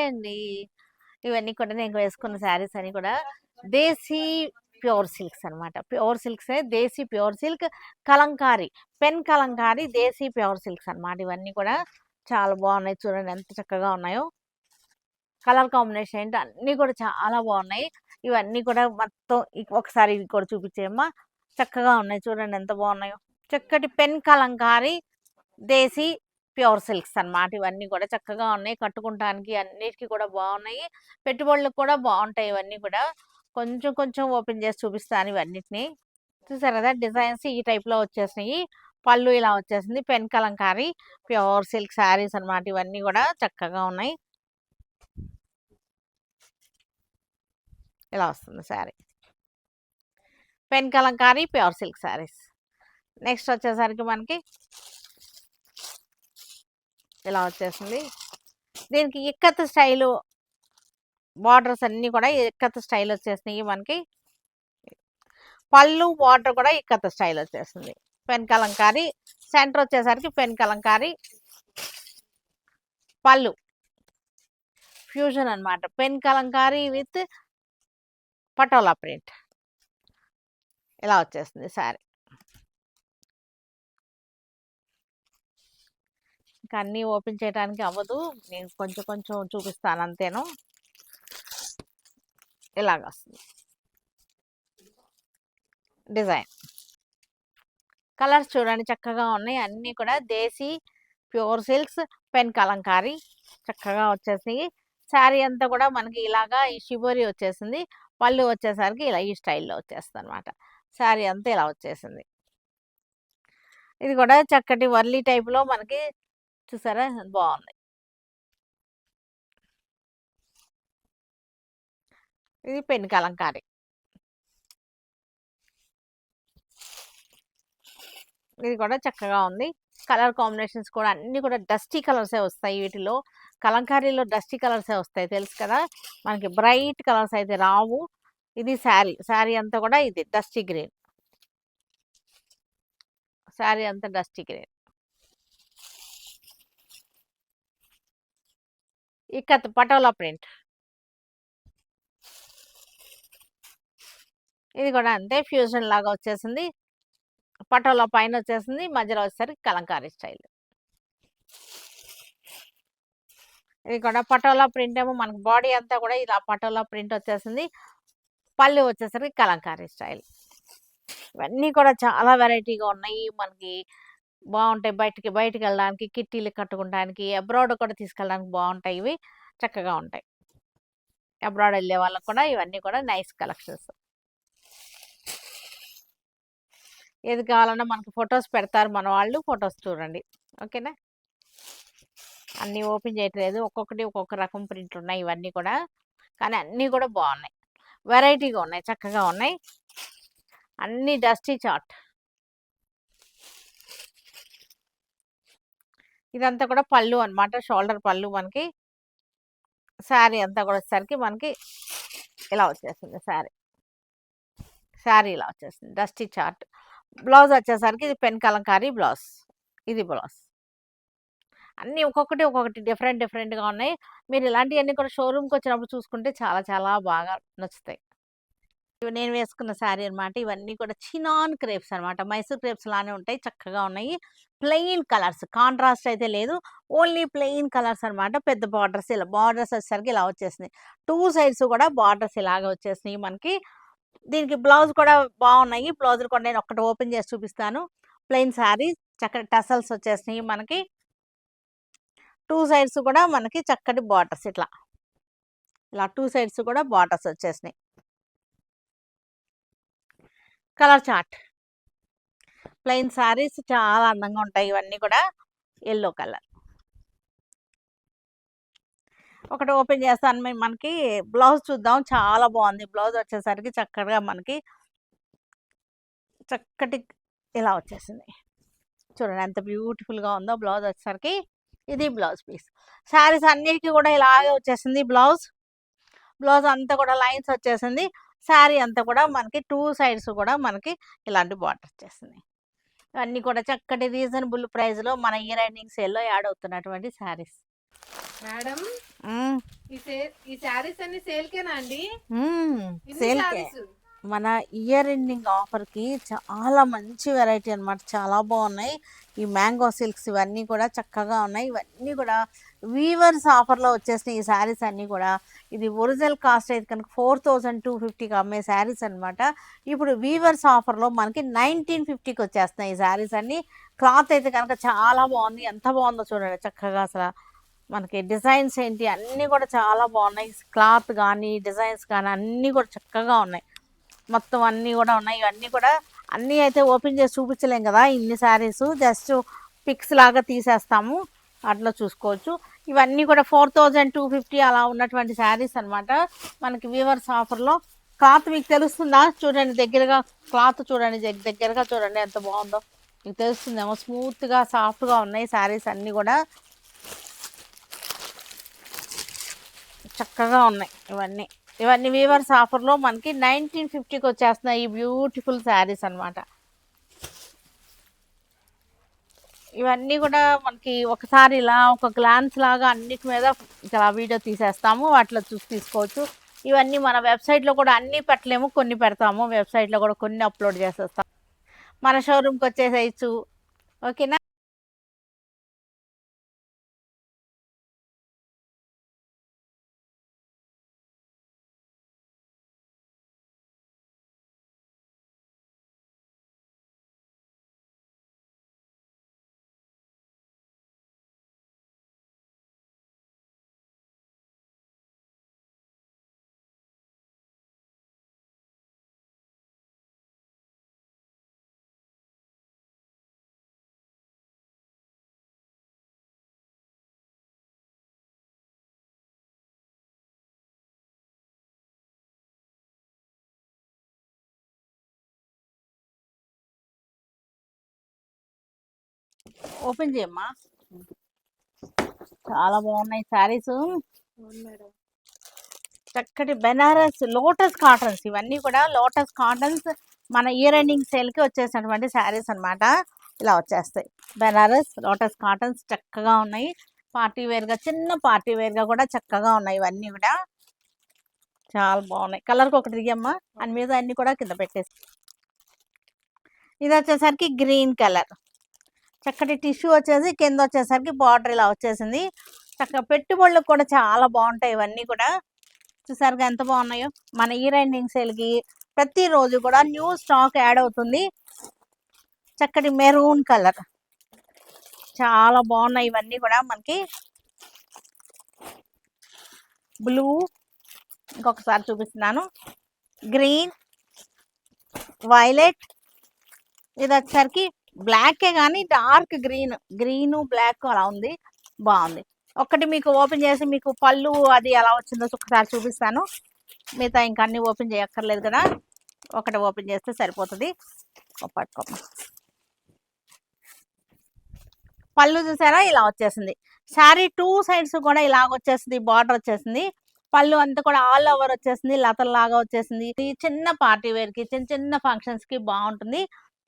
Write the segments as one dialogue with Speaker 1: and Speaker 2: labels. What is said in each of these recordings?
Speaker 1: అండి. ఇవన్నీ కూడా నేను వేసుకున్న శారీస్ అన్నీ కూడా దేశీ ప్యూర్ సిల్క్స్ అనమాట. ప్యూర్ సిల్క్సే desi pure silk kalamkari, pen kalamkari desi pure silks అనమాట. ఇవన్నీ కూడా చాలా బాగున్నాయి. చూడండి ఎంత చక్కగా ఉన్నాయో. కలర్ కాంబినేషన్ ఏంటి అన్నీ కూడా చాలా బాగున్నాయి. ఇవన్నీ కూడా మొత్తం ఒకసారి ఇవి కూడా చూపించేయమ్మా. చక్కగా ఉన్నాయి చూడండి ఎంత బాగున్నాయో. చక్కటి pen kalamkari desi pure silks అన్నమాట. ఇవన్నీ కూడా చక్కగా ఉన్నాయి. కట్టుకుంటానికి అన్నిటికీ కూడా బాగున్నాయి. పెట్టుబడులకు కూడా బాగుంటాయి. ఇవన్నీ కూడా కొంచెం కొంచెం ఓపెన్ చేసి చూపిస్తాను ఇవన్నిటిని. చూసారు కదా డిజైన్స్ ఈ టైప్లో వచ్చేసినాయి. పళ్ళు ఇలా వచ్చేసింది. Pen Kalamkari pure silk saris అన్నమాట. ఇవన్నీ కూడా చక్కగా ఉన్నాయి. ఇలా వస్తుంది sari. Pen Kalamkari pure silk saris. Next వచ్చేసరికి మనకి ఇలా వచ్చేసింది. దీనికి ఇక్కత్ స్టైలు బార్డర్స్ అన్నీ కూడా ఇక్కత్ స్టైల్ వచ్చేసినాయి మనకి. పళ్ళు బార్డర్ కూడా ఇక్కత్ స్టైల్ వచ్చేసింది. పెన్ కలంకారీ సెంటర్ వచ్చేసరికి పెన్ కలంకారీ పళ్ళు ఫ్యూజన్ అన్నమాట. Pen Kalamkari with patola print ఇలా వచ్చేస్తుంది శారీ. ఇంకా అన్నీ ఓపెన్ చేయడానికి అవ్వదు, నేను కొంచెం కొంచెం చూపిస్తాను అంతేను. ఇలాగ వస్తుంది డిజైన్. కలర్స్ చూడండి చక్కగా ఉన్నాయి. అన్నీ కూడా desi pure silks pen Kalamkari చక్కగా వచ్చేసి శారీ అంతా కూడా మనకి ఇలాగా ఈ షిబోరి వచ్చేసింది. పళ్ళు వచ్చేసరికి ఇలా ఈ స్టైల్లో వచ్చేస్తుంది అనమాట. శారీ అంతా ఇలా వచ్చేసింది. ఇది కూడా చక్కటి వర్లీ టైప్లో మనకి చూసారా బాగుంది. ఇది పెన్ కలంకారీ. ఇది కూడా చక్కగా ఉంది. కలర్ కాంబినేషన్స్ కూడా అన్నీ కూడా డస్టీ కలర్సే వస్తాయి. వీటిలో కలంకారీలో డస్టీ కలర్సే వస్తాయి తెలుసు కదా, మనకి బ్రైట్ కలర్స్ అయితే రావు. ఇది శారీ. శారీ అంతా కూడా ఇది డస్టీ గ్రీన్. శారీ అంతా dusty green. Ikat patola print. ఇది కూడా అంతే ఫ్యూజన్ లాగా వచ్చేసింది. పటోలా పైన వచ్చేసింది, మధ్యలో వచ్చేసరికి కలంకారీ స్టైల్. ఇది కూడా పటోలా ప్రింట్ ఏమో మనకి బాడీ అంతా కూడా ఇలా పటోలా ప్రింట్ వచ్చేసింది. పళ్ళు వచ్చేసరికి కలంకారీ స్టైల్. ఇవన్నీ కూడా చాలా వెరైటీగా ఉన్నాయి. మనకి బాగుంటాయి. బయటికి వెళ్ళడానికి, కిట్టీలు కట్టుకోవడానికి, అబ్రాడ్ కూడా తీసుకెళ్ళడానికి బాగుంటాయి. ఇవి చక్కగా ఉంటాయి. అబ్రాడ్ వెళ్ళే వాళ్ళకి కూడా ఇవన్నీ కూడా నైస్ కలెక్షన్స్. ఏది కావాలన్నా మనకు ఫొటోస్ పెడతారు మన వాళ్ళు, ఫొటోస్ చూడండి ఓకేనా. అన్నీ ఓపెన్ చేయట్లేదు, ఒక్కొక్కటి ఒక్కొక్క రకం ప్రింట్ ఉన్నాయి ఇవన్నీ కూడా, కానీ అన్నీ కూడా బాగున్నాయి, వెరైటీగా ఉన్నాయి, చక్కగా ఉన్నాయి. అన్నీ డస్టీ చార్ట్. ఇదంతా కూడా పళ్ళు అనమాట, షోల్డర్ పళ్ళు మనకి. శారీ అంతా కూడా వచ్చేసరికి మనకి ఇలా వచ్చేస్తుంది. శారీ ఇలా వచ్చేస్తుంది డస్టీ చార్ట్. బ్లౌజ్ వచ్చేసరికి ఇది పెన్ కలంకారీ బ్లౌజ్. ఇది బ్లౌజ్. అన్నీ ఒక్కొక్కటి ఒక్కొక్కటి డిఫరెంట్గా ఉన్నాయి. మీరు ఇలాంటివన్నీ కూడా షోరూమ్కి వచ్చినప్పుడు చూసుకుంటే చాలా చాలా బాగా నచ్చుతాయి. ఇవి నేను వేసుకున్న శారీ అనమాట. ఇవన్నీ కూడా చినాన్ క్రేప్స్ అనమాట. మైసూర్ క్రేప్స్ లానే ఉంటాయి, చక్కగా ఉన్నాయి. ప్లెయిన్ కలర్స్, కాంట్రాస్ట్ అయితే లేదు, ఓన్లీ ప్లెయిన్ కలర్స్ అనమాట. పెద్ద బార్డర్స్, ఇలా బార్డర్స్ వచ్చేసరికి ఇలా వచ్చేసినాయి. 2 సైడ్స్ కూడా బార్డర్స్ ఇలాగ వచ్చేసినాయి మనకి. దీనికి బ్లౌజ్ కూడా బాగున్నాయి. బ్లౌజ్ కూడా నేను ఒక్కటి ఓపెన్ చేసి చూపిస్తాను. ప్లెయిన్ శారీ, చక్కటి టసల్స్ వచ్చేసినాయి మనకి. 2 సైడ్స్ కూడా మనకి చక్కటి బార్డర్స్, ఇలా 2 సైడ్స్ కూడా బార్డర్స్ వచ్చేసినాయి. Colour chart. ప్లెయిన్ శారీస్ చాలా అందంగా ఉంటాయి. ఇవన్నీ కూడా ఎల్లో కలర్. ఒకటి ఓపెన్ చేస్తాను. మనకి బ్లౌజ్ చూద్దాం, చాలా బాగుంది. బ్లౌజ్ వచ్చేసరికి చక్కగా మనకి చక్కటి ఇలా వచ్చేసింది. చూడండి ఎంత బ్యూటిఫుల్గా ఉందో బ్లౌజ్ వచ్చేసరికి. ఇది బ్లౌజ్ పీస్. శారీస్ అన్నిటికీ కూడా ఇలాగే వచ్చేసింది బ్లౌజ్ అంతా కూడా లైన్స్ వచ్చేసింది. శారీ అంతా కూడా మనకి 2 సైడ్స్ కూడా మనకి ఇలాంటి బార్డర్ వచ్చేసింది. అన్నీ కూడా చక్కటి రీజనబుల్ ప్రైస్లో మన ఇయర్ ఎండింగ్ సేల్లో యాడ్ అవుతున్నటువంటి శారీస్.
Speaker 2: మేడం, ఈ ఈ శారీస్ అన్ని సేల్కేనా అండి?
Speaker 1: సేల్కే. మన ఇయర్ ఎండింగ్ ఆఫర్కి చాలా మంచి వెరైటీ అనమాట. చాలా బాగున్నాయి. ఈ మ్యాంగో సిల్క్స్ ఇవన్నీ కూడా చక్కగా ఉన్నాయి. ఇవన్నీ కూడా వీవర్స్ ఆఫర్లో వచ్చేసినాయి ఈ శారీస్ అన్నీ కూడా. ఇది ఒరిజినల్ కాస్ట్ అయితే కనుక 4250కి అమ్మే శారీస్ అనమాట. ఇప్పుడు వీవర్స్ ఆఫర్లో మనకి 1950కి వచ్చేస్తున్నాయి ఈ శారీస్ అన్నీ. క్లాత్ అయితే కనుక చాలా బాగుంది. ఎంత బాగుందో చూడండి చక్కగా అసలు. మనకి డిజైన్స్ ఏంటి అన్నీ కూడా చాలా బాగున్నాయి. క్లాత్ కానీ డిజైన్స్ కానీ అన్నీ కూడా చక్కగా ఉన్నాయి. మొత్తం అన్నీ కూడా ఉన్నాయి. ఇవన్నీ కూడా అన్నీ అయితే ఓపెన్ చేసి చూపించలేం కదా ఇన్ని శారీస్. జస్ట్ పిక్స్ లాగా తీసేస్తాము, అట్లా చూసుకోవచ్చు. ఇవన్నీ కూడా 4250 అలా ఉన్నటువంటి శారీస్ అనమాట మనకి వీవర్స్ ఆఫర్లో. క్లాత్ మీకు తెలుస్తుందా? చూడండి దగ్గరగా, క్లాత్ చూడండి, దగ్గరగా చూడండి ఎంత బాగుందో మీకు తెలుస్తుందేమో. స్మూత్గా సాఫ్ట్గా ఉన్నాయి శారీస్ అన్నీ కూడా, చక్కగా ఉన్నాయి. ఇవన్నీ వీవర్స్ ఆఫర్లో మనకి 1950కి వచ్చేస్తున్నాయి ఈ బ్యూటిఫుల్ శారీస్ అనమాట. ఇవన్నీ కూడా మనకి ఒకసారి ఇలా ఒక గ్లాన్స్ లాగా అన్నిటి మీద ఇలా వీడియో తీసేస్తాము, వాటిలో చూసి తీసుకోవచ్చు. ఇవన్నీ మన వెబ్సైట్లో కూడా అన్నీ పెట్టలేము, కొన్ని పెడతాము. వెబ్సైట్లో కూడా కొన్ని అప్లోడ్ చేసేస్తాం. మన షోరూమ్కి వచ్చేసేయచ్చు. ఓకేనా? ఓపెన్ చేయమ్మా. చాలా బాగున్నాయి శారీస్. చక్కటి బెనారస్ లోటస్ కాటన్స్, ఇవన్నీ కూడా లోటస్ కాటన్స్ మన ఇయర్ ఎండింగ్ సేల్కి వచ్చేసినటువంటి శారీస్ అనమాట. ఇలా వచ్చేస్తాయి బెనారస్ లోటస్ కాటన్స్. చక్కగా ఉన్నాయి. పార్టీ వేర్గా, చిన్న పార్టీ వేర్గా కూడా చక్కగా ఉన్నాయి. ఇవన్నీ కూడా చాలా బాగున్నాయి. కలర్కి ఒకటి దిగమ్మా, అని మీద అన్ని కూడా కింద పెట్టేసి. ఇది వచ్చేసరికి గ్రీన్ కలర్, చక్కటి టిష్యూ వచ్చేసి కింద వచ్చేసరికి బార్డర్ ఇలా వచ్చేసింది. చక్కగా పెట్టుబడులకు కూడా చాలా బాగుంటాయి. ఇవన్నీ కూడా చూసారుగా ఎంత బాగున్నాయో. మన ఇయర్ ఎండింగ్ సేల్కి ప్రతిరోజు కూడా న్యూ స్టాక్ యాడ్ అవుతుంది. చక్కటి మెరూన్ కలర్, చాలా బాగున్నాయి. ఇవన్నీ కూడా మనకి బ్లూ, ఇంకొకసారి చూపిస్తున్నాను, గ్రీన్, వైలెట్, ఇది వచ్చేసరికి బ్లాకే కానీ డార్క్ గ్రీన్ బ్లాక్ అలా ఉంది, బాగుంది. ఒక్కటి మీకు ఓపెన్ చేసి మీకు పళ్ళు అది ఎలా వచ్చిందో ఒకసారి చూపిస్తాను. మిగతా ఇంకా అన్ని ఓపెన్ చేయక్కర్లేదు కదా, ఒకటి ఓపెన్ చేస్తే సరిపోతుంది. పట్టుకోమ్మ. పళ్ళు చూసారా ఇలా వచ్చేసింది. శారీ 2 సైడ్స్ కూడా ఇలాగ వచ్చేసింది, బార్డర్ వచ్చేసింది. పళ్ళు అంతా కూడా ఆల్ ఓవర్ వచ్చేసింది, లతల్లాగా వచ్చేసింది. ఇది చిన్న పార్టీ వేర్కి, చిన్న చిన్న ఫంక్షన్స్కి బాగుంటుంది.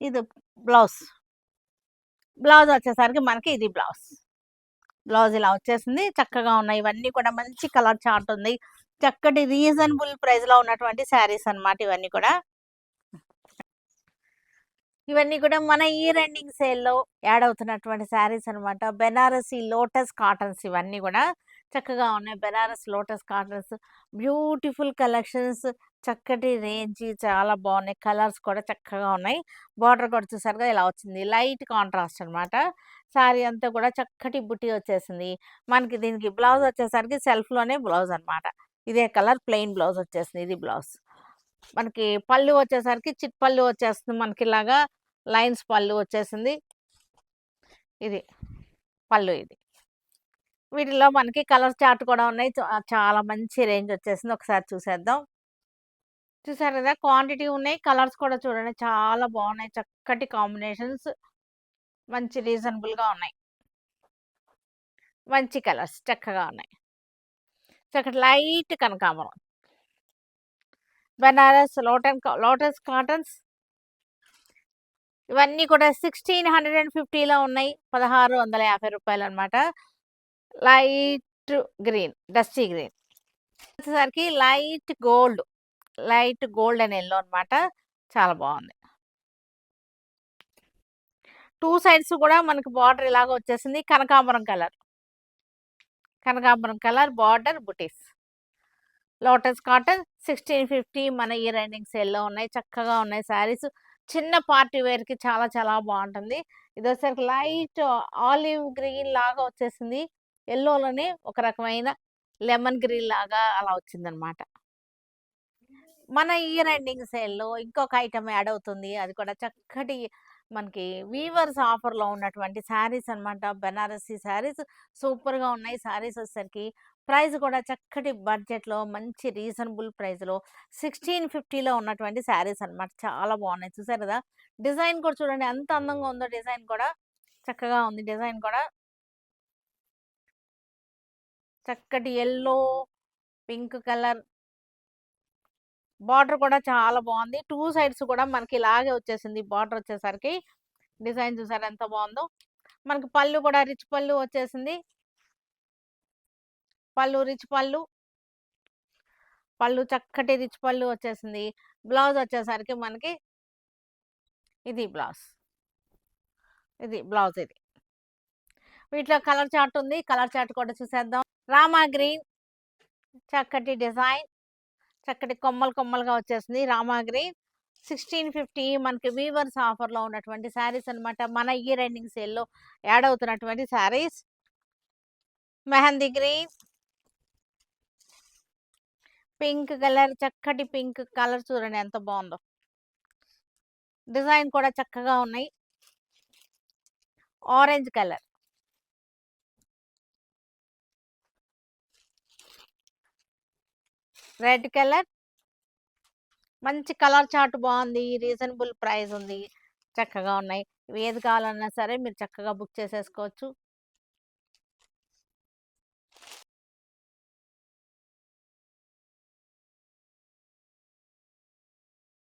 Speaker 1: ఇది బ్లౌజ్ వచ్చేసరికి మనకి ఇది బ్లౌజ్ ఇలా వచ్చేసింది. చక్కగా ఉన్నాయి. ఇవన్నీ కూడా మంచి కలర్ చార్ట్ ఉంది. చక్కటి రీజనబుల్ ప్రైస్ లో ఉన్నటువంటి శారీస్ అన్నమాట. ఇవన్నీ కూడా మన ఇయర్ ఎండింగ్ సేల్లో యాడ్ అవుతున్నటువంటి శారీస్ అనమాట. బెనారసి లోటస్ కాటన్స్ ఇవన్నీ కూడా చక్కగా ఉన్నాయి. Banaras lotus cottons, beautiful collections, చక్కటి రేంజ్, చాలా బాగున్నాయి. కలర్స్ కూడా చక్కగా ఉన్నాయి. బార్డర్ కూడా చూసారుగా ఇలా వచ్చింది, లైట్ కాంట్రాస్ట్ అనమాట. శారీ అంతా కూడా చక్కటి బుట్టి వచ్చేసింది. మనకి దీనికి బ్లౌజ్ వచ్చేసరికి సెల్ఫ్లోనే బ్లౌజ్ అనమాట. ఇదే కలర్ ప్లెయిన్ బ్లౌజ్ వచ్చేసింది. ఇది బ్లౌజ్. మనకి పళ్ళు వచ్చేసరికి చిట్ పళ్ళు వచ్చేస్తుంది, మనకి ఇలాగా లైన్స్ పళ్ళు వచ్చేసింది. ఇది పళ్ళు. ఇది వీటిలో మనకి కలర్ చార్ట్ కూడా ఉన్నాయి. చాలా మంచి రేంజ్ వచ్చేసింది. ఒకసారి చూసేద్దాం. చూసారు కదా, క్వాంటిటీ ఉన్నాయి. కలర్స్ కూడా చూడండి చాలా బాగున్నాయి. చక్కటి కాంబినేషన్స్, మంచి రీజనబుల్గా ఉన్నాయి. మంచి కలర్స్ చక్కగా ఉన్నాయి. చక్కటి లైట్ కనకాంబరం, బెనారస్ లోటస్ కాటన్స్, ఇవన్నీ కూడా 1650లో ఉన్నాయి. 1650 రూపాయలు అనమాట. లైట్ గ్రీన్, డస్టీ గ్రీన్, వచ్చేసరికి లైట్ గోల్డెన్ ఎల్లో అన్నమాట. చాలా బాగుంది. టూ సైడ్స్ కూడా మనకి బార్డర్ ఇలాగ వచ్చేసింది. కనకాంబరం కలర్ బార్డర్ బుటీస్. లోటస్ కాటన్ 1650 మన ఇయర్ ఎండింగ్ సేల్లో ఉన్నాయి. చక్కగా ఉన్నాయి శారీస్. చిన్న పార్టీ వేర్కి చాలా చాలా బాగుంటుంది. ఇది వచ్చేసరికి లైట్ ఆలివ్ గ్రీన్ లాగా వచ్చేసింది. ఎల్లోలోనే ఒక రకమైన లెమన్ గ్రీన్ లాగా అలా వచ్చిందనమాట. మన ఇయర్ ఎండింగ్ సేల్లో ఇంకొక ఐటమ్ యాడ్ అవుతుంది. అది కూడా చక్కటి మనకి వీవర్స్ ఆఫర్‌లో ఉన్నటువంటి శారీస్ అన్నమాట. బెనారసీ శారీస్ సూపర్‌గా ఉన్నాయి. శారీస్ వచ్చేసరికి ప్రైస్ కూడా చక్కటి బడ్జెట్‌లో మంచి రీజనబుల్ ప్రైస్‌లో 1650లో ఉన్నటువంటి శారీస్ అన్నమాట. చాలా బాగున్నాయి. చూసారు కదా! డిజైన్ కూడా చూడండి ఎంత అందంగా ఉందో. డిజైన్ కూడా చక్కగా ఉంది. డిజైన్ కూడా చక్కటి యెల్లో, పింక్ కలర్ బార్డర్ కూడా చాలా బాగుంది. టూ సైడ్స్ కూడా మనకి ఇలాగే వచ్చేసింది. బార్డర్ వచ్చేసరికి డిజైన్ చూసారా ఎంత బాగుందో. మనకి పళ్ళు కూడా రిచ్ పళ్ళు వచ్చేసింది. రిచ్ పళ్ళు చక్కటి రిచ్ పళ్ళు వచ్చేసింది. బ్లౌజ్ వచ్చేసరికి మనకి ఇది బ్లౌజ్. ఇది. వీటిలో కలర్ చార్ట్ ఉంది. కలర్ చార్ట్ కూడా చూసేద్దాం. రామా గ్రీన్ చక్కటి డిజైన్. చక్కటి కొమ్మలుగా వచ్చేసింది. రామా గ్రీన్ 1650 మనకి వీవర్స్ ఆఫర్‌లో ఉన్నటువంటి శారీస్ అన్నమాట. మన ఇయర్ ఎండింగ్ సేల్‌లో యాడ్ అవుతున్నటువంటి saris. Mehndi green, pink colour చక్కటి పింక్ కలర్ చూడండి ఎంత బాగుందో. డిజైన్ కూడా చక్కగా ఉన్నాయి. ఆరెంజ్ కలర్, రెడ్ కలర్ మంచి కలర్ చార్ట్ బాగుంది. రీజనబుల్ ప్రైస్ ఉంది. చక్కగా ఉన్నాయి. ఇవి ఏది కావాలన్నా సరే మీరు చక్కగా బుక్ చేసేసుకోవచ్చు.